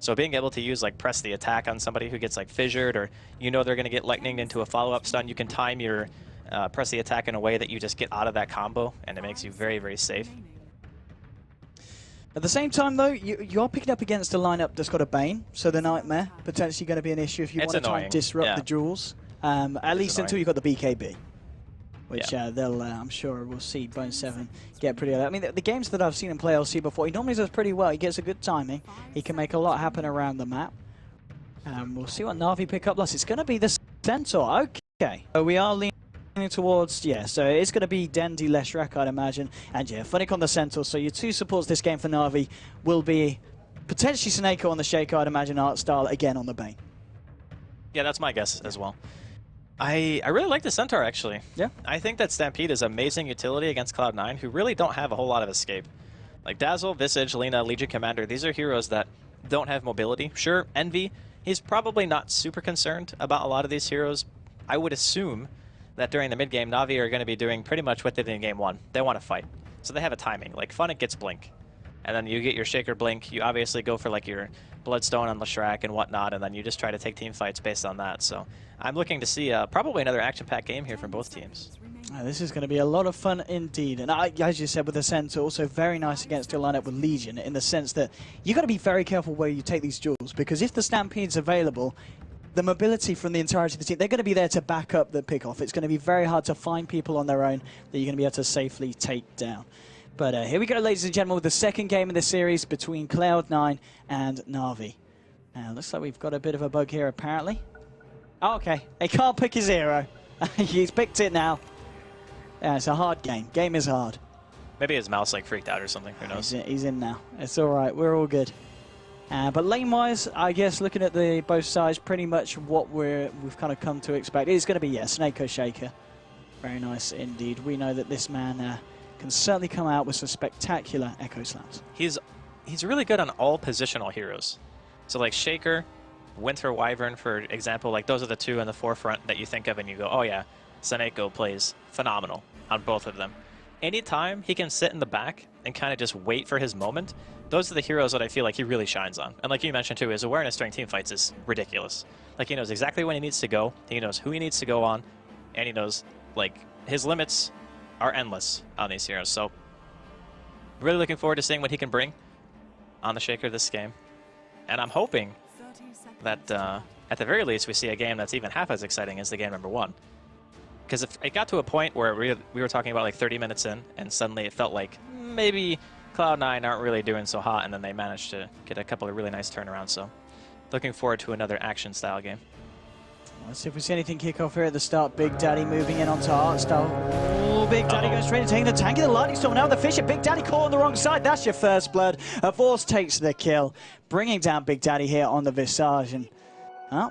So being able to use like press the attack on somebody who gets like fissured, or you know they're going to get lightninged into a follow-up stun, you can time your press the attack in a way that you just get out of that combo, and it makes you very, very safe. At the same time, though, you are picking up against a lineup that's got a Bane, so the Nightmare potentially going to be an issue if you want to try and disrupt the duels. At least until you've got the BKB, which they'll, I'm sure we'll see Bone 7 get pretty early. I mean, the games that I've seen him play LC before, he normally does pretty well. He gets a good timing. He can make a lot happen around the map. We'll see what Na'Vi pick up last. It's going to be the Centaur. Okay. So we are leaning towards, so it's going to be Dendi, Leshrac, I'd imagine, and Funnick on the Centaur. So your two supports this game for Na'Vi will be potentially Snake on the Shaker, I'd imagine, Art Style again on the Bane. Yeah, that's my guess as well. I really like the Centaur, actually. Yeah. I think that Stampede is amazing utility against Cloud9, who really don't have a whole lot of escape. Like Dazzle, Visage, Lina, Legion Commander, these are heroes that don't have mobility. Sure, Envy, he's probably not super concerned about a lot of these heroes. I would assume that during the mid-game, Na'Vi are going to be doing pretty much what they did in Game 1. They want to fight. So they have a timing. Like, Funnick gets Blink. And then you get your Shaker Blink. You obviously go for, like, your Bloodstone on Leshrac and whatnot, and then you just try to take team fights based on that. So I'm looking to see probably another action-packed game here from both teams. This is going to be a lot of fun indeed. And as you said with the Centaur, also very nice against your lineup with Legion, in the sense that you've got to be very careful where you take these duels, because if the Stampede's available, the mobility from the entirety of the team, they're going to be there to back up the pick-off. It's going to be very hard to find people on their own that you're going to be able to safely take down. But here we go, ladies and gentlemen, with the second game of the series between Cloud9 and Na'Vi. Looks like we've got a bit of a bug here, apparently. Oh, okay. He can't pick his hero. He's picked it now. Yeah, it's a hard game. Game is hard. Maybe his mouse like freaked out or something. Who knows? He's in now. It's all right. We're all good. But lane-wise, I guess looking at the both sides, pretty much what we've kind of come to expect. It's going to be, Snake Shaker. Very nice indeed. We know that this man can certainly come out with some spectacular Echo Slams. He's really good on all positional heroes. So like Shaker, Winter Wyvern, for example, like those are the two in the forefront that you think of and you go, oh yeah, Seneko plays phenomenal on both of them. Anytime he can sit in the back and kind of just wait for his moment, those are the heroes that I feel like he really shines on. And like you mentioned too, his awareness during team fights is ridiculous. Like he knows exactly when he needs to go, he knows who he needs to go on, and he knows like his limits are endless on these heroes. So really looking forward to seeing what he can bring on the Shaker this game. And I'm hoping that at the very least we see a game that's even half as exciting as the game number one. Because if it got to a point where we were talking about like 30 minutes in, and suddenly it felt like maybe Cloud9 aren't really doing so hot, and then they managed to get a couple of really nice turnarounds. So looking forward to another action-style game. Let's see if we see anything kick off here at the start. Big Daddy moving in onto Art Style. Oh, Big Daddy goes straight and taking the tank of the Lightning Storm. Now the Fisher. Big Daddy caught on the wrong side. That's your first blood. Force takes the kill, bringing down Big Daddy here on the Visage. And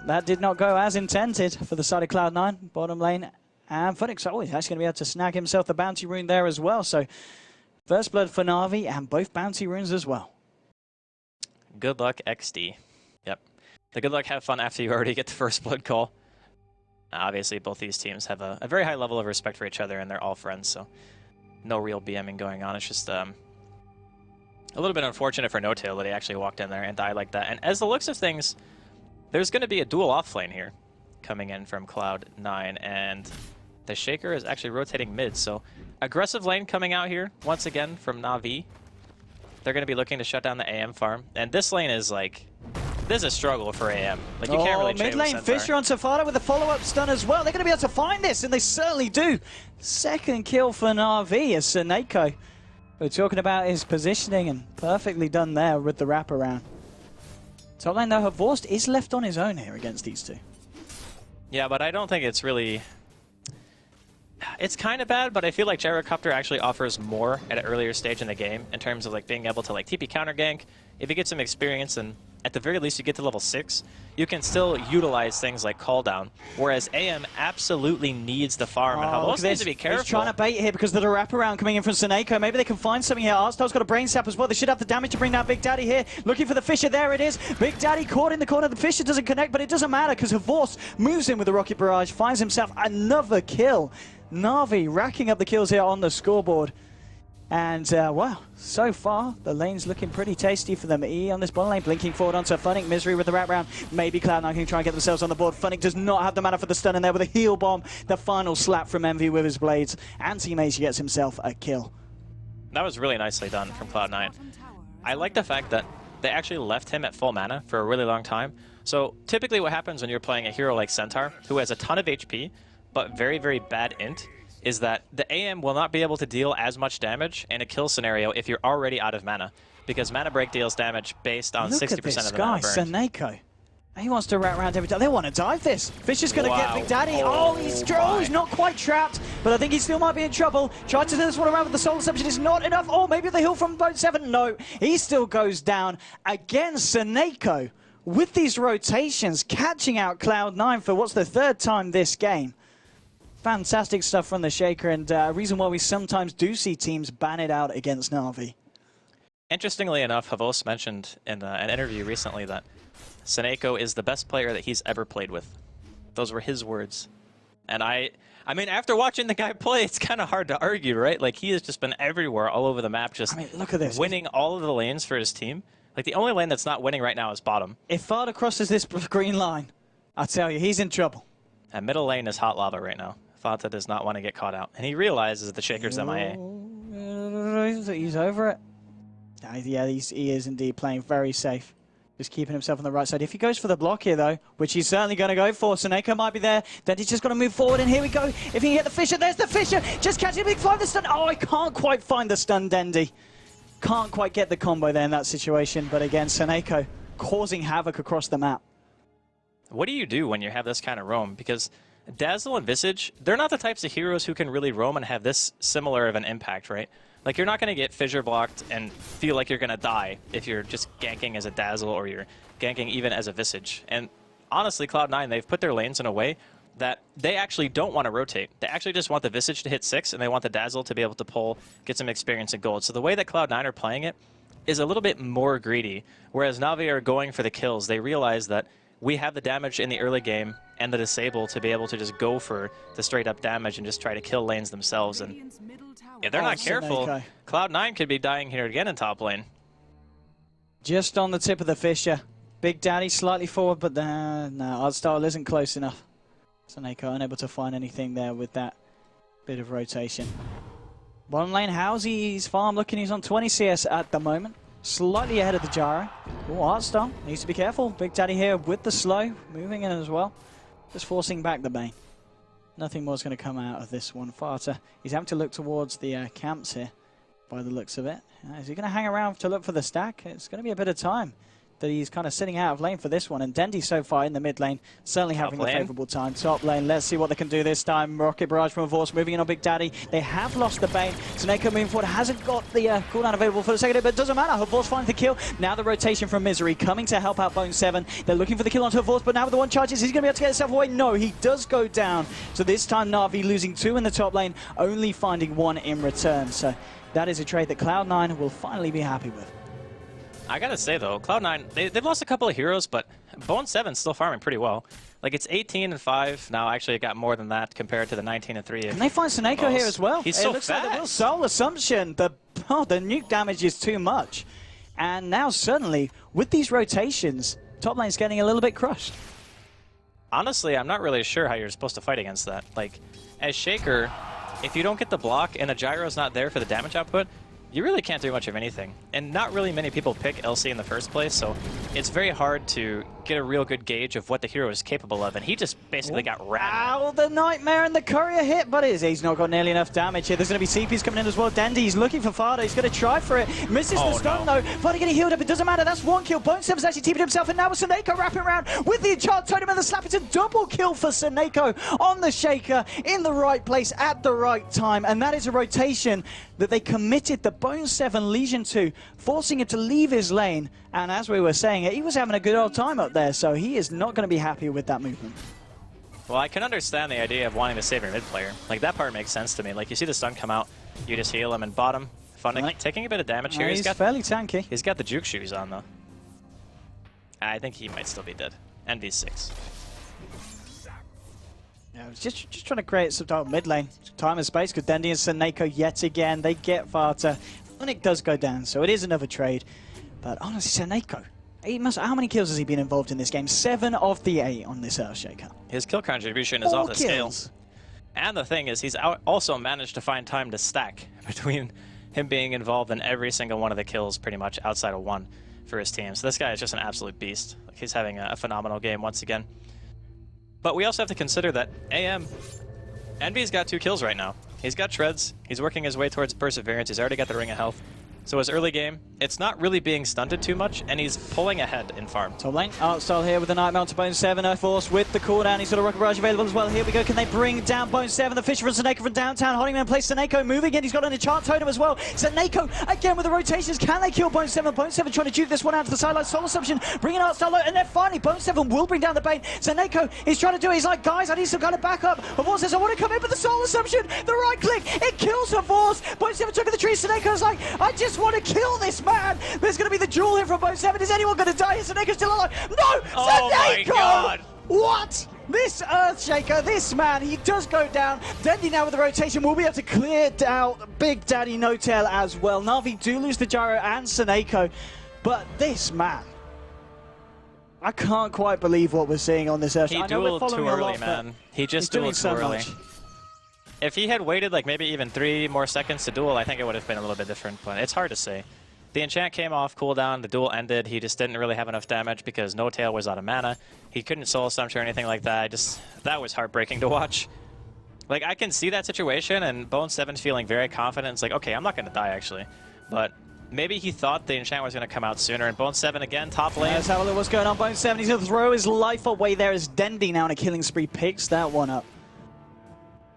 that did not go as intended for the side of Cloud9. Bottom lane. And Funnick's always actually going to be able to snag himself the bounty rune there as well. So first blood for Na'Vi and both bounty runes as well. Good luck, XD. Yep. The good luck, have fun after you already get the first blood call. Obviously, both these teams have a very high level of respect for each other, and they're all friends, so no real BMing going on. It's just a little bit unfortunate for No-Tail that he actually walked in there and died like that. And as the looks of things, there's going to be a dual off lane here coming in from Cloud9, and the Shaker is actually rotating mid, so aggressive lane coming out here once again from Na'Vi. They're going to be looking to shut down the AM farm, and this lane is like, this is a struggle for AM. Like you can't really mid lane Fisher on Safada with a follow-up stun as well. They're going to be able to find this, and they certainly do. Second kill for Na'Vi as Seneko. We're talking about his positioning, and perfectly done there with the wraparound. Top lane though, Havorst is left on his own here against these two. Yeah, but I don't think it's really... It's kind of bad, but I feel like Gyrocopter actually offers more at an earlier stage in the game in terms of like being able to like TP counter gank. If you get some experience and at the very least you get to level 6, you can still utilize things like call down. Whereas AM absolutely needs the farm, and Havorst needs to be careful. He's trying to bait here because of the wraparound coming in from Seneko. Maybe they can find something here. Artstyle's got a brain sap as well. They should have the damage to bring down Big Daddy here. Looking for the Fisher. There it is. Big Daddy caught in the corner. The Fisher doesn't connect, but it doesn't matter because Havorst moves in with the Rocket Barrage, finds himself another kill. Na'Vi racking up the kills here on the scoreboard. And, wow, so far, the lane's looking pretty tasty for them. E on this bottom lane, blinking forward onto Funnick. Misery with the wraparound. Maybe Cloud9 can try and get themselves on the board. Funnick does not have the mana for the stun in there with a heal bomb. The final slap from Envy with his blades. And Teammates gets himself a kill. That was really nicely done from Cloud9. I like the fact that they actually left him at full mana for a really long time. So typically what happens when you're playing a hero like Centaur, who has a ton of HP, but very, very bad int, is that the AM will not be able to deal as much damage in a kill scenario if you're already out of mana, because Mana Break deals damage based on 60% of the mana burned. Seneko. He wants to wrap around every time. They want to dive this. Fish is going to get Big Daddy. Oh, he's not quite trapped, but I think he still might be in trouble. Tried to do this one around with the Soul Deception. Is not enough. Oh, maybe the heal from Boat 7. No, he still goes down. Again, Seneko with these rotations, catching out Cloud9 for what's the third time this game. Fantastic stuff from the Shaker, and a reason why we sometimes do see teams ban it out against Na'Vi. Interestingly enough, Havos mentioned in an interview recently that Seneko is the best player that he's ever played with. Those were his words. And I mean, after watching the guy play, it's kind of hard to argue, right? Like, he has just been everywhere, all over the map, just look at this. Winning all of the lanes for his team. Like, the only lane that's not winning right now is bottom. If Fada crosses this green line, I'll tell you, he's in trouble. And middle lane is hot lava right now. Fata does not want to get caught out. And he realizes the Shaker's MIA. He's over it. Yeah, he is indeed playing very safe. Just keeping himself on the right side. If he goes for the block here, though, which he's certainly going to go for, Seneko might be there. Then he's just got to move forward, and here we go. If he can get the Fisher, there's the Fisher. Just catching a big fly, the stun. Oh, I can't quite find the stun, Dendy. Can't quite get the combo there in that situation. But again, Seneko causing havoc across the map. What do you do when you have this kind of roam? Because Dazzle and Visage, they're not the types of heroes who can really roam and have this similar of an impact, right? Like, you're not going to get fissure blocked and feel like you're going to die if you're just ganking as a Dazzle or you're ganking even as a Visage. And honestly, Cloud9, they've put their lanes in a way that they actually don't want to rotate. They actually just want the Visage to hit 6, and they want the Dazzle to be able to pull, get some experience in gold. So the way that Cloud9 are playing it is a little bit more greedy, whereas Na'Vi are going for the kills. They realize that we have the damage in the early game and the disable to be able to just go for the straight up damage and just try to kill lanes themselves. And if they're not careful, Cloud9 could be dying here again in top lane. Just on the tip of the Fisher. Big Daddy slightly forward, but no, Ardstar isn't close enough. Seneko unable to find anything there with that bit of rotation. Bottom lane, Housy's farm looking, he's on 20 CS at the moment. Slightly ahead of the Gyro. Oh, Artstar needs to be careful. Big Daddy here with the slow, moving in as well. Just forcing back the Bane. Nothing more is going to come out of this one. Fata, he's having to look towards the camps here, by the looks of it. Is he going to hang around to look for the stack? It's going to be a bit of time that he's kind of sitting out of lane for this one. And Dendy so far in the mid lane, certainly having a favourable time. Top lane, let's see what they can do this time. Rocket Barrage from Force moving in on Big Daddy. They have lost the Bane. Seneko moving forward, hasn't got the cooldown available for the second, but it doesn't matter. Force finds the kill. Now the rotation from Misery coming to help out Bone 7. They're looking for the kill onto Force, but now with the one charges, he's going to be able to get himself away. No, he does go down. So this time Na'Vi losing 2 in the top lane, only finding 1 in return. So that is a trade that Cloud9 will finally be happy with. I gotta say though, Cloud9, they've lost a couple of heroes, but Bone 7's still farming pretty well. Like, it's 18-5 now. Actually, it got more than that compared to the 19-3. And they find Seneko here as well. He's so looks fast. Like the real Soul Assumption. The nuke damage is too much. And now suddenly, with these rotations, top lane's getting a little bit crushed. Honestly, I'm not really sure how you're supposed to fight against that. Like, as Shaker, if you don't get the block and a Gyro's not there for the damage output, you really can't do much of anything. And not really many people pick LC in the first place, so it's very hard to get a real good gauge of what the hero is capable of, and he just basically got wrapped. Ow, the Nightmare and the Courier hit, but he's not got nearly enough damage here. There's going to be CPs coming in as well. Dandy's looking for Fada. He's going to try for it. Misses the stun, though. Fada getting healed up. It doesn't matter. That's 1 kill. Bone 7's actually TP'd himself, and now with Seneko wrapping around with the Enchant Totem and the slap. It's a double kill for Seneko on the Shaker in the right place at the right time, and that is a rotation that they committed the Bone 7 Legion to, forcing him to leave his lane. And as we were saying, he was having a good old time up there, so he is not going to be happy with that movement. Well, I can understand the idea of wanting to save your mid player. Like, that part makes sense to me. Like, you see the stun come out, you just heal him, and bottom, Funnick taking a bit of damage here. He's got fairly tanky. He's got the juke shoes on, though. I think he might still be dead. And these 6. Yeah, it's just trying to create some type of mid lane. Time and space, because Dendi and Seneko yet again, they get Vata. Funnick does go down, so it is another trade. But honestly, Seneko, how many kills has he been involved in this game? 7 of the 8 on this Earthshaker. His kill contribution is off the scales. And the thing is, he's also managed to find time to stack between him being involved in every single one of the kills pretty much outside of one for his team. So this guy is just an absolute beast. Like, he's having a phenomenal game once again. But we also have to consider that Envy's got 2 kills right now. He's got Shreds, he's working his way towards Perseverance, he's already got the Ring of Health. So his early game, it's not really being stunted too much, and he's pulling ahead in farm. Top lane, Artstyle here with the Nightmare to Bone 7, Earth Force with the cooldown. He's got a Rocket Barrage available as well. Here we go, can they bring down Bone 7? The Fisher from Seneko from downtown, holding him in place. Seneko moving in, he's got an enchant totem as well. Seneko again with the rotations, can they kill Bone 7? Bone 7 trying to juke this one out to the sideline. Soul Assumption bringing Artstyle low, and then finally Bone 7 will bring down the bait. Seneko is trying to do it, he's like, guys, I need some kind of backup. Force says, I want to come in, but the Soul Assumption, the right click, it kills Force. Bone 7 took the tree, Seneko's like, I just want to kill this man. There's going to be the duel here from Bone 7. Is anyone going to die? Is Seneko's still alive? No! Oh Seneko! My God! What? This Earthshaker, this man, he does go down. Dendi now with the rotation will be able to clear out Big Daddy No-Tail as well. Na'Vi do lose the Gyro and Seneko, but this man, I can't quite believe what we're seeing on this Earthshaker. He dueled too early, man. He just dueled too early. If he had waited like maybe even 3 more seconds to duel, I think it would have been a little bit different, but it's hard to say. The enchant came off cooldown, the duel ended, he just didn't really have enough damage because No-Tail was out of mana. He couldn't soul assumption or anything like that. That was heartbreaking to watch. Like, I can see that situation, and Bone 7's feeling very confident. It's like, okay, I'm not going to die, actually. But maybe he thought the enchant was going to come out sooner, and Bone 7 again, top lane. Let's have a look what's going on. Bone 7, he's going to throw his life away there as Dendi now in a killing spree picks that one up.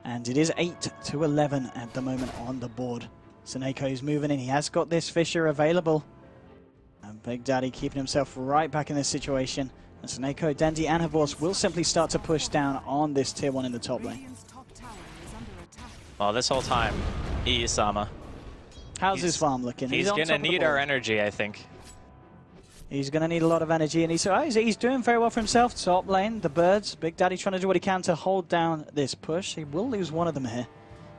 And it is 8-11 at the moment on the board. Seneko is moving in. He has got this Fisher available. And Big Daddy keeping himself right back in this situation. And Seneko, Dendi, and Havors will simply start to push down on this tier 1 in the top lane. Well, this whole time, Iisama. How's his farm looking? He's going to need our energy, I think. He's going to need a lot of energy, and he's doing very well for himself. Top lane, the birds. Big Daddy trying to do what he can to hold down this push. He will lose one of them here.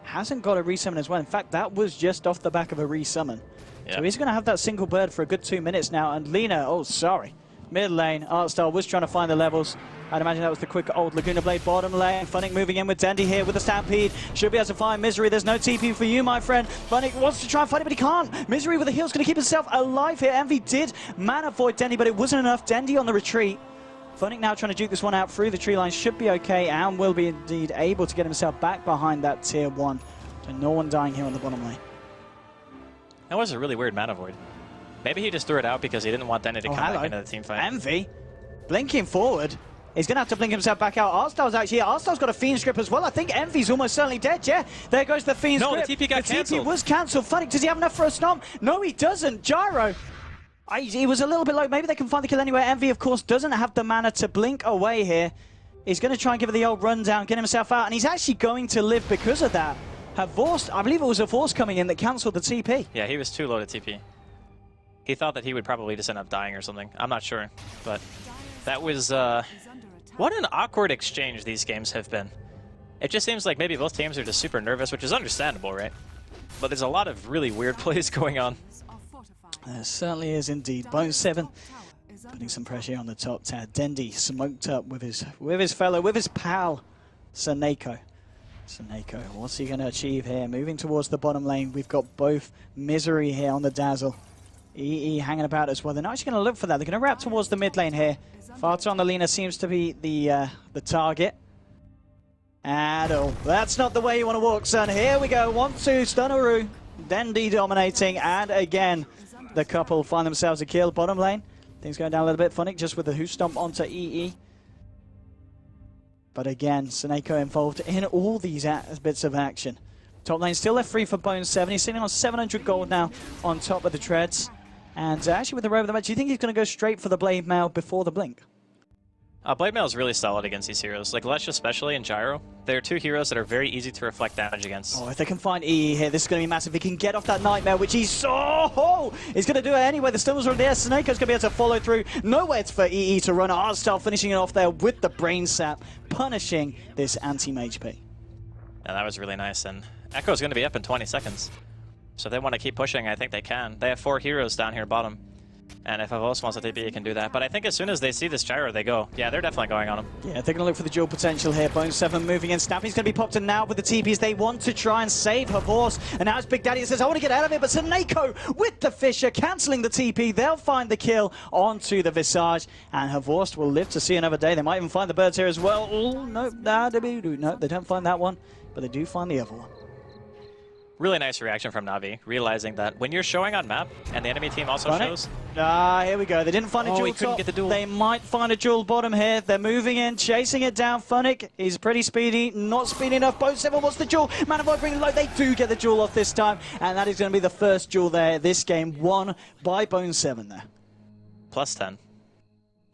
Hasn't got a resummon as well. In fact, that was just off the back of a resummon. Yep. So he's going to have that single bird for a good 2 minutes now. And Lina, oh, sorry. Mid lane, Artstyle was trying to find the levels. I'd imagine that was the quick old Laguna Blade bottom lane. Funnick moving in with Dendi here with the Stampede. Should be able to find Misery. There's no TP for you, my friend. Funnick wants to try and find it, but he can't. Misery with the heal's going to keep himself alive here. Envy did mana void Dendi, but it wasn't enough. Dendi on the retreat. Funnick now trying to duke this one out through the tree line. Should be okay and will be indeed able to get himself back behind that tier 1. So no one dying here on the bottom lane. That was a really weird mana void. Maybe he just threw it out because he didn't want Dendi to come back into the team fight. Envy blinking forward. He's going to have to blink himself back out. Artstyle's actually here. Artstyle's got a Fiend's Grip as well. I think Envy's almost certainly dead, yeah. There goes the Fiend's Grip. No, the TP got cancelled. The TP was cancelled. Funnick, does he have enough for a stomp? No, he doesn't. Gyro. He was a little bit low. Maybe they can find the kill anyway. Envy, of course, doesn't have the mana to blink away here. He's going to try and give it the old rundown, get himself out, and he's actually going to live because of that. Havors, I believe it was Havors coming in that cancelled the TP. Yeah, he was too low to TP. He thought that he would probably just end up dying or something. I'm not sure, but that was... what an awkward exchange these games have been. It just seems like maybe both teams are just super nervous, which is understandable, right? But there's a lot of really weird plays going on. There certainly is indeed. Bone 7 putting some pressure on the top tier. Dendi smoked up with his pal, Seneko. Seneko, what's he going to achieve here? Moving towards the bottom lane. We've got both Misery here on the Dazzle. EE hanging about as well. They're not actually going to look for that. They're going to wrap towards the mid lane here. Farta on the Lina seems to be the target. And oh, that's not the way you want to walk, son. Here we go. 1-2, Stunaroo. Dendi dominating. And again, the couple find themselves a kill. Bottom lane. Things going down a little bit. Funnick just with the Who Stomp onto EE. But again, Seneko involved in all these bits of action. Top lane still left free for Bone 7. He's sitting on 700 gold now on top of the treads. And actually with the robe of the match, do you think he's going to go straight for the blade mail before the blink? Blade Mail is really solid against these heroes. Like Lesh especially and Gyro, they're two heroes that are very easy to reflect damage against. Oh, if they can find EE here, this is going to be massive. He can get off that Nightmare, which he's he's going to do it anyway. The Stills are there. Snakeo's going to be able to follow through. Nowhere for EE to run. Artstyle finishing it off there with the Brain Sap, punishing this anti-Mage P. Yeah, that was really nice. And Echo's going to be up in 20 seconds. So if they want to keep pushing, I think they can. They have 4 heroes down here bottom. And if Avos wants a TP, he can do that. But I think as soon as they see this Gyro, they go. Yeah, they're definitely going on him. Yeah, they're going to look for the dual potential here. Bone7 moving in. Snappy's going to be popped in now with the TPs. They want to try and save Havors. And now it's Big Daddy that says, I want to get out of it. But Seneko with the Fisher, cancelling the TP. They'll find the kill onto the Visage. And Havors will live to see another day. They might even find the birds here as well. Oh, no, no, they don't find that one. But they do find the other one. Really nice reaction from Na'Vi, realizing that when you're showing on map, and the enemy team also shows... Here we go. They didn't find a duel top. Get the duel. They might find a duel bottom here. They're moving in, chasing it down. Funnick, he's pretty speedy, not speedy enough. Bone7 wants the duel. Manavoid bringing low. They do get the duel off this time, and that is going to be the first duel there this game, won by Bone7 there. Plus 10.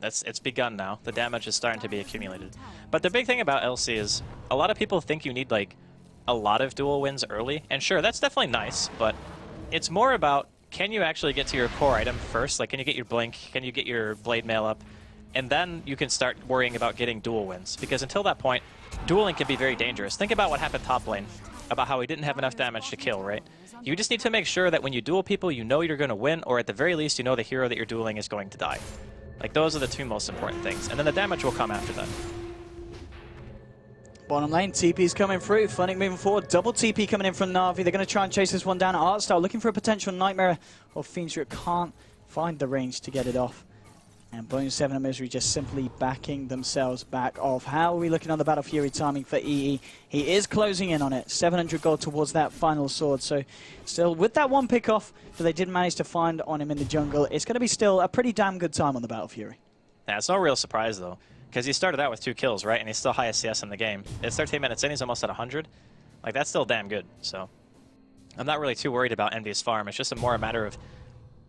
It's begun now. The damage is starting to be accumulated. But the big thing about LC is, a lot of people think you need, like, a lot of duel wins early, and sure, that's definitely nice, but it's more about, can you actually get to your core item first? Like, can you get your Blink? Can you get your Blade Mail up? And then you can start worrying about getting duel wins, because until that point, dueling can be very dangerous. Think about what happened top lane, about how he didn't have enough damage to kill, right? You just need to make sure that when you duel people, you know you're going to win, or at the very least, you know the hero that you're dueling is going to die. Like, those are the 2 most important things, and then the damage will come after that. Bottom lane, TP's coming through. Funnick moving forward. Double TP coming in from Na'Vi. They're going to try and chase this one down at Artstyle, looking for a potential Nightmare or Fiend's Root. Can't find the range to get it off. And Bone7 and Misery just simply backing themselves back off. How are we looking on the Battle Fury timing for EE? He is closing in on it. 700 gold towards that final sword. So still, with that one pick off that they did manage to find on him in the jungle, it's going to be still a pretty damn good time on the Battle Fury. Yeah, it's no real surprise, though. Because he started out with 2 kills, right? And he's still highest CS in the game. It's 13 minutes in, he's almost at 100. Like, that's still damn good. So I'm not really too worried about Envy's farm. It's just a matter of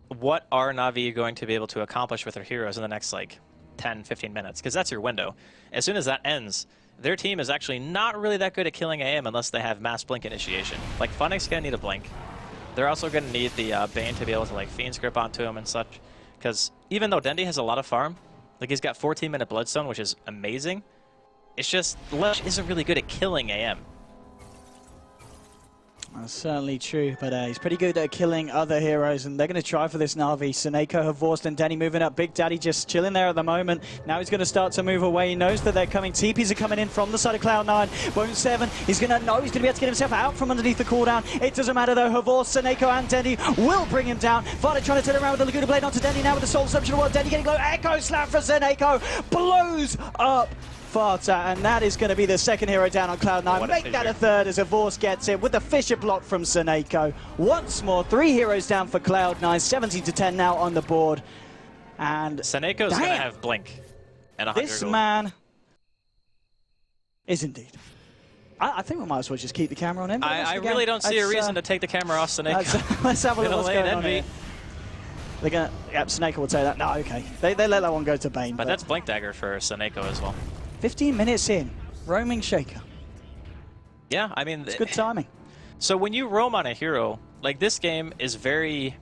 what are Na'Vi going to be able to accomplish with their heroes in the next, like, 10, 15 minutes? Because that's your window. As soon as that ends, their team is actually not really that good at killing AM unless they have mass blink initiation. Like, Funnick's going to need a blink. They're also going to need the Bane to be able to, like, Fiend's Grip onto him and such. Because even though Dendi has a lot of farm, like, he's got 14-minute Bloodstone, which is amazing. It's just, Lesh isn't really good at killing AM. That's certainly true, but he's pretty good at killing other heroes, and they're going to try for this Na'Vi. Seneko, Havorst, and Denny moving up. Big Daddy just chilling there at the moment. Now he's going to start to move away. He knows that they're coming. TPs are coming in from the side of Cloud9. Bone7, he's going to know he's going to be able to get himself out from underneath the cooldown. It doesn't matter though. Havorst, Seneko, and Denny will bring him down. Vada trying to turn around with the Laguna Blade onto Denny now with the Soul Submission. Well, Denny getting low. Echo Slap for Seneko. Blows up Farta, and that is going to be the second hero down on Cloud9. Make that a third as Avors gets it with the Fisher block from Seneko. Once more, 3 heroes down for Cloud9, 17-10 now on the board. And Seneko's going to have Blink and 100 this gold. man is indeed. I think we might as well just keep the camera on him. I really don't see a reason to take the camera off Seneko. Let's have a look what's going on here. They're gonna, yep, Seneko will take that. No, okay. They let that one go to Bane. But that's Blink Dagger for Seneko as well. 15 minutes in, roaming Shaker. Yeah, I mean... It's good timing. So when you roam on a hero, like this game is very...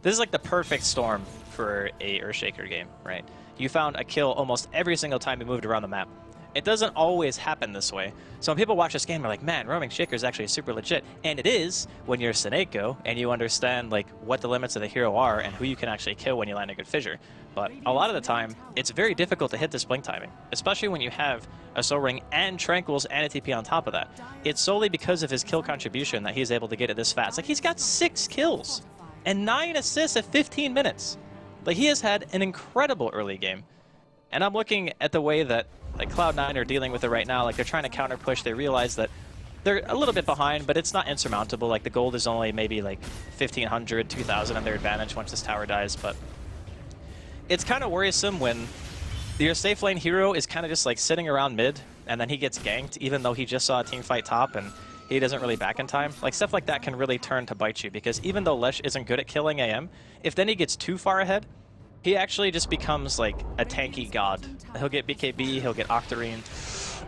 This is like the perfect storm for a Earthshaker game, right? You found a kill almost every single time you moved around the map. It doesn't always happen this way. So when people watch this game, they're like, man, roaming Shaker is actually super legit. And it is when you're Seneko and you understand like what the limits of the hero are and who you can actually kill when you land a good fissure. But a lot of the time, it's very difficult to hit this blink timing, especially when you have a Soul Ring and Tranquils and a TP on top of that. It's solely because of his kill contribution that he's able to get it this fast. Like, he's got 6 kills and 9 assists at 15 minutes. Like, he has had an incredible early game. And I'm looking at the way that like Cloud9 are dealing with it right now. Like, they're trying to counter push. They realize that they're a little bit behind, but it's not insurmountable. Like, the gold is only maybe like 1,500, 2,000 on their advantage once this tower dies. But it's kind of worrisome when your safe lane hero is kind of just like sitting around mid, and then he gets ganked, even though he just saw a team fight top and he doesn't really back in time. Like, stuff like that can really turn to bite you, because even though Lesh isn't good at killing AM, if then he gets too far ahead, He actually just becomes like a tanky god. He'll get BKB, he'll get Octarine.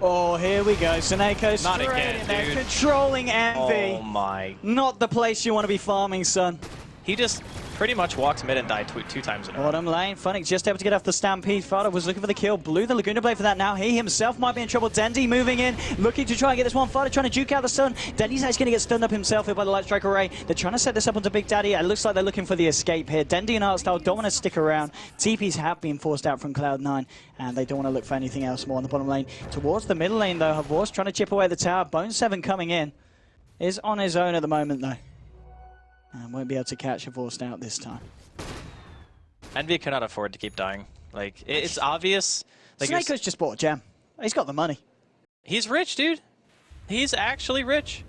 Oh, here we go. Seneko Not straight again, in there, dude. controlling Envy. Oh my. Not the place you want to be farming, son. He just pretty much walked mid and died two times in a row. Bottom lane, Funnick just able to get off the Stampede. Fada was looking for the kill, blew the Laguna Blade for that now. He himself might be in trouble. Dendy moving in, looking to try and get this one. Fada trying to juke out the stun. Dendy's actually going to get stunned up himself here by the Light Strike Array. They're trying to set this up onto Big Daddy. It looks like they're looking for the escape here. Dendy and Artstyle don't want to stick around. TPs have been forced out from Cloud9, and they don't want to look for anything else more on the bottom lane. Towards the middle lane, though, Havor's trying to chip away the tower. Bone7 coming in. Is on his own at the moment, though. And won't be able to catch Havor's out this time. Envy cannot afford to keep dying. Like, it's obvious. Like, Snake's just bought a gem. He's got the money. He's rich, dude. He's actually rich.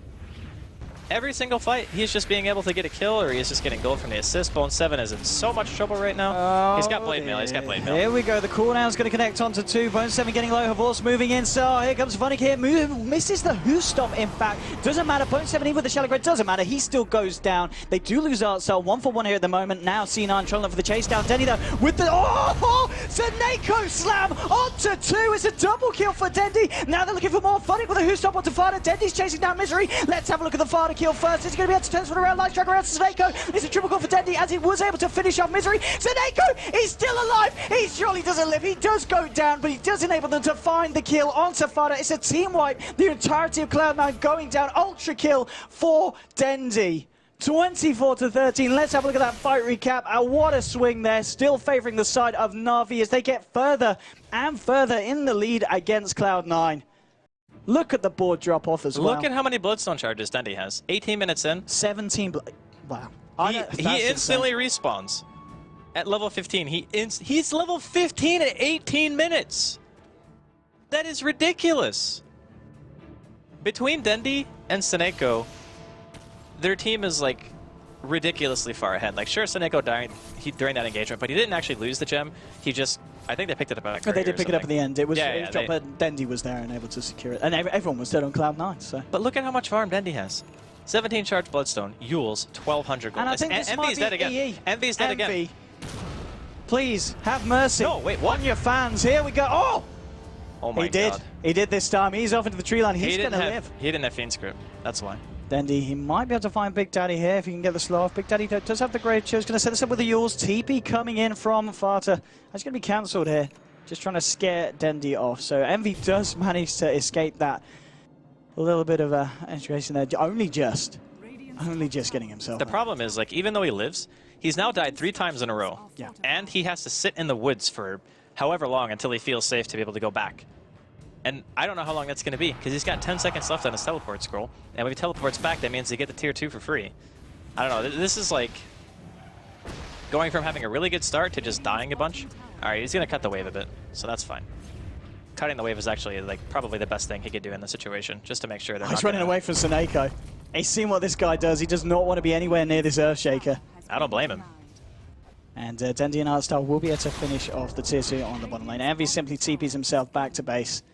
Every single fight, he's just being able to get a kill, or he's just getting gold from the assist. Bone7 is in so much trouble right now. Oh, he's got blade mail. He's got blade mail. Here we go. The cooldown's going to connect onto 2. Bone7 getting low. Havor's moving in. So here comes Funnick here. Misses the Who Stomp, in fact. Doesn't matter. Bone7 even with the Shallow Grade. Doesn't matter. He still goes down. They do lose Artstyle. 1-for-1 here at the moment. Now C9 trying to look for the chase down. Denny though with the... Oh! Seneko slam onto 2. It's a double kill for Dendy. Now they're looking for more. Funnick with a Who Stomp onto Fada. Dendy's chasing down Misery. Let's have a look at the Fada kill first. It's going to be able to turn this one around. Light Strike around to Seneko. It's a triple kill for Dendy as he was able to finish off Misery. Seneko is still alive. He surely doesn't live. He does go down, but he does enable them to find the kill onto Fada. It's a team wipe. The entirety of Cloud9 going down. Ultra kill for Dendy. 24-13. Let's have a look at that fight recap. What a swing there. Still favoring the side of Na'Vi as they get further and further in the lead against Cloud9. Look at the board drop off as well. Look at how many Bloodstone charges Dendy has. 18 minutes in. 17. Wow. He instantly respawns at level 15. He's level 15 at 18 minutes. That is ridiculous. Between Dendy and Seneko, their team is like ridiculously far ahead. Like, sure, Seneko died during that engagement, but he didn't actually lose the gem. He just, I think they picked it up at a They did pick it up at the end. It was, yeah, dropped, but Dendy was there and able to secure it. And everyone was dead on Cloud9, so. But look at how much farm Dendy has. 17 charged Bloodstone, Yules, 1,200 gold. And I think this Envy's dead again. EE. Envy's dead again. Please, have mercy. No, wait, what? On your fans. Here we go. Oh! Oh my God. He did. He did this time. He's off into the tree line. He's going to live. He didn't have Fiend Script. That's why. Dendy, he might be able to find Big Daddy here if he can get the slow off. Big Daddy does have the Great Chill. He's going to set this up with the Yules. TP coming in from Fata. That's going to be cancelled here. Just trying to scare Dendy off. So Envy does manage to escape that. A little bit of a integration there. Only just getting himself The out. problem is, like, even though he lives, he's now died 3 times in a row. Yeah. And he has to sit in the woods for however long until he feels safe to be able to go back. And I don't know how long that's going to be, because he's got 10 seconds left on his teleport scroll. And when he teleports back, that means they get the tier 2 for free. I don't know. This is like going from having a really good start to just dying a bunch. All right, he's going to cut the wave a bit, so that's fine. Cutting the wave is actually like probably the best thing he could do in the situation, just to make sure they're He's running away from Seneko. He's seen what this guy does. He does not want to be anywhere near this Earthshaker. I don't blame him. And Dendy and Artstyle will be able to finish off the tier 2 on the bottom lane. Envy simply TPs himself back to base.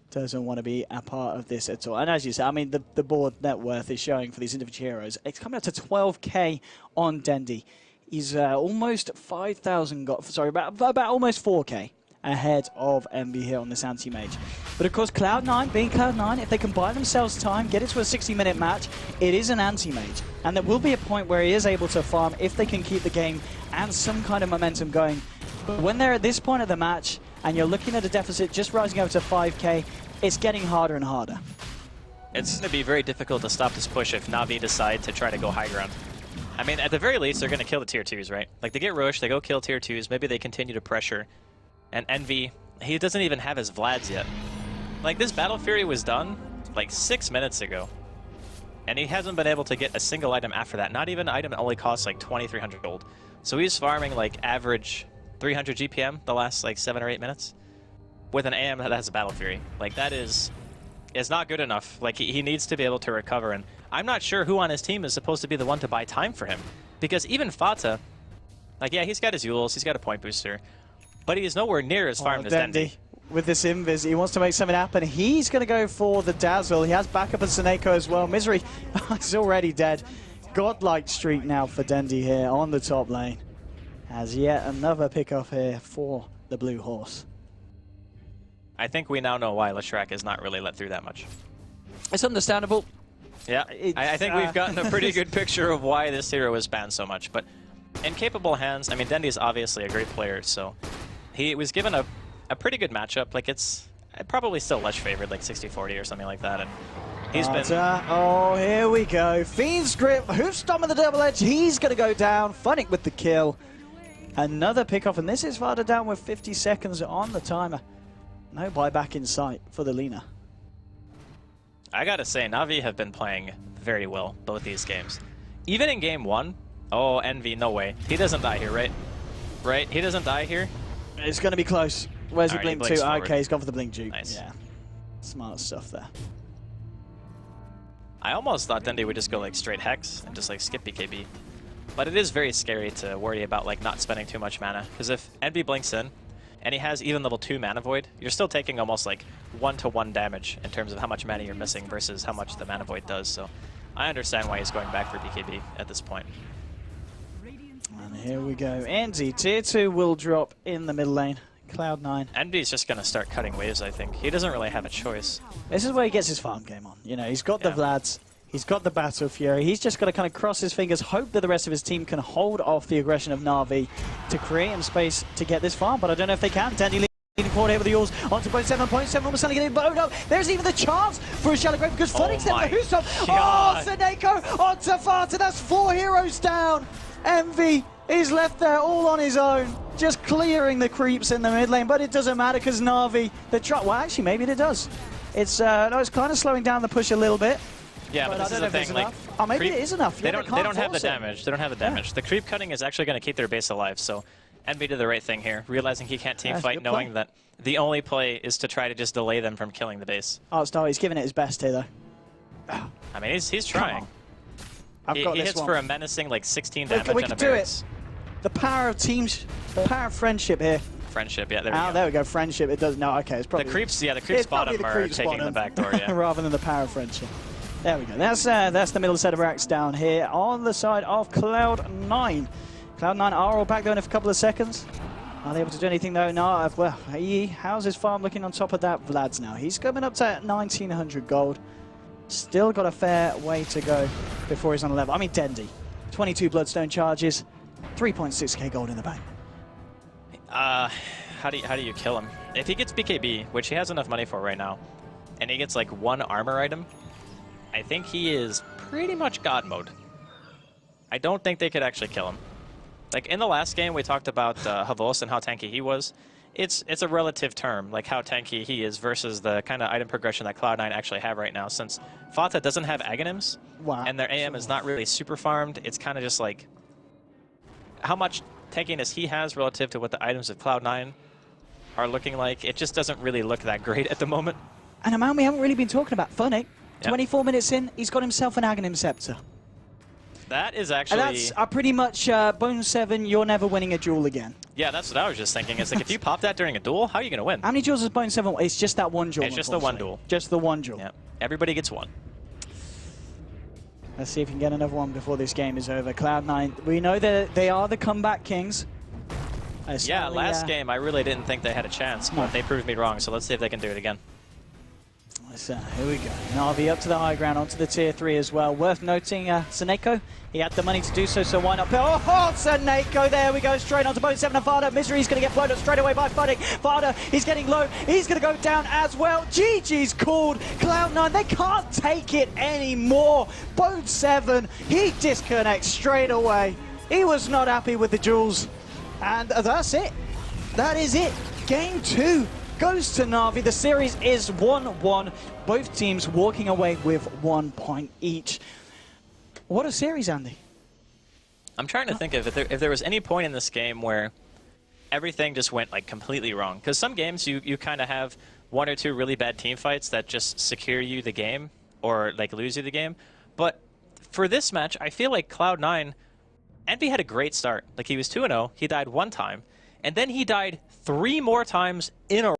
Doesn't want to be a part of this at all. And as you said, I mean, the board net worth is showing for these individual heroes. It's coming up to 12k on Dendy. He's almost 5,000 sorry, about almost 4k ahead of Envy here on this anti-mage. But of course, Cloud9, being Cloud9, if they can buy themselves time, get it to a 60-minute match, it is an anti-mage. And there will be a point where he is able to farm if they can keep the game and some kind of momentum going. But when they're at this point of the match, and you're looking at a deficit just rising over to 5k, it's getting harder and harder. It's going to be very difficult to stop this push if Na'Vi decide to try to go high ground. I mean, at the very least, they're going to kill the tier 2s, right? Like, they get rushed, they go kill tier 2s, maybe they continue to pressure. And Envy, he doesn't even have his Vlads yet. Like, this Battle Fury was done, like, 6 minutes ago. And he hasn't been able to get a single item after that. Not even an item that only costs, like, 2,300 gold. So he's farming, like, average 300 GPM the last, like, 7 or 8 minutes. With an AM that has a Battle Fury. Like, that is not good enough. Like, he needs to be able to recover. And I'm not sure who on his team is supposed to be the one to buy time for him. Because even Fata, like, yeah, he's got his Yules, he's got a point booster. But he's nowhere near as farmed as Dendy. With this invis, he wants to make something happen. He's going to go for the Dazzle. He has backup at Seneko as well. Misery is already dead. Godlike streak now for Dendy here on the top lane. As yet another pick-off here for the Blue Horse. I think we now know why Leshrac is not really let through that much. It's understandable. Yeah, I think we've gotten a pretty good picture of why this hero is banned so much. But in capable hands, I mean, Dendy's obviously a great player, so he was given a pretty good matchup. Like, it's probably still Lesh favored, like 60-40 or something like that. And he's been... Oh, here we go. Fiend's Grip, Hoofstomp with the double edge. He's going to go down. Funnick with the kill. Another pickoff, and this is Vada down with 50 seconds on the timer. No buyback in sight for the Lina. I gotta say, Na'Vi have been playing very well both these games. Even in game 1, oh, Envy, no way. He doesn't die here, right? Right? He doesn't die here? It's going to be close. Where's he blink to? Okay, he's gone for the blink juke. Nice. Yeah. Smart stuff there. I almost thought Dendy would just go like straight Hex and just like skip BKB. But it is very scary to worry about like not spending too much mana. Because if Envy blinks in, and he has even level 2 Mana Void, you're still taking almost like 1-to-1 damage in terms of how much mana you're missing versus how much the Mana Void does. So I understand why he's going back for BKB at this point. And here we go. Envy, tier 2 will drop in the middle lane. Cloud9. Envy's just going to start cutting waves, I think. He doesn't really have a choice. This is where he gets his farm game on. You know, he's got the Vlads. He's got the Battle Fury. He's just got to kind of cross his fingers, hope that the rest of his team can hold off the aggression of Na'Vi to create him space to get this farm, but I don't know if they can. Dandy leading forward here with the Yules onto point 7. Point 7 almost suddenly getting blowed up. There's even the chance for a shallow grave because Funnick's there for Hoofstomp. Oh, Seneko onto Fata. That's 4 heroes down. Envy is left there all on his own, just clearing the creeps in the mid lane, but it doesn't matter because Na'Vi, well, actually, maybe it does. It's no, it's kind of slowing down the push a little bit. Yeah, but this is the thing, like... Oh, maybe it is enough. They don't have the damage. They don't have the damage. The creep cutting is actually going to keep their base alive, so Envy did the right thing here, realizing he can't team fight, knowing that the only play is to try to just delay them from killing the base. Oh, he's giving it his best here, though. I mean, he's trying. He hits for a menacing, like, 16 damage we and a can do it. The power of teams, the power of friendship here. Friendship, yeah, there we go. There we go, friendship. It does, no, okay, it's probably... The creeps bottom are taking the back door, yeah. Rather than the power of friendship. There we go. That's the middle set of racks down here on the side of Cloud9. Cloud9 are all back there in a couple of seconds. Are they able to do anything though? No. Well, how's his farm looking on top of that? Vlad's now. He's coming up to 1900 gold. Still got a fair way to go before he's on a level. I mean, Dendy, 22 Bloodstone charges, 3.6k gold in the bank. How do you kill him? If he gets BKB, which he has enough money for right now, and he gets like 1 armor item, I think he is pretty much God mode. I don't think they could actually kill him. Like, in the last game, we talked about Havos and how tanky he was. It's a relative term, like how tanky he is versus the kind of item progression that Cloud9 actually have right now. Since Fata doesn't have Aghanims, and their AM is not really super farmed, it's kind of just like how much tankiness he has relative to what the items of Cloud9 are looking like. It just doesn't really look that great at the moment. And a man we haven't really been talking about, Funnick. 24 minutes in, he's got himself an Aghanim Scepter. That is actually... And that's pretty much Bone 7, you're never winning a duel again. Yeah, that's what I was just thinking. It's like, if you pop that during a duel, how are you going to win? How many duels is Bone 7? It's just that one duel. It's just the one duel. Just the one duel. Yeah. Everybody gets one. Let's see if we can get another one before this game is over. Cloud9, we know that they are the comeback kings. Yeah, last game I really didn't think they had a chance, but they proved me wrong, so let's see if they can do it again. Here we go. Na'Vi up to the high ground, onto the tier 3 as well. Worth noting, Seneko, he had the money to do so, so why not? Oh, Seneko, there we go, straight onto Bone 7 and Fada. Misery's going to get blown up straight away by Funnick. Fada, he's getting low, he's going to go down as well. GG's called. Cloud9, they can't take it anymore. Bone 7, he disconnects straight away. He was not happy with the duels. And that's it. That is it. Game 2. Goes to Na'Vi. The series is 1-1. Both teams walking away with 1 point each. What a series, Andy. I'm trying to think of if there was any point in this game where everything just went like completely wrong. Because some games you kind of have 1 or 2 really bad team fights that just secure you the game or like lose you the game. But for this match, I feel like Cloud9, Envy had a great start. Like, he was 2-0, he died 1 time, and then he died 3 more times in a row.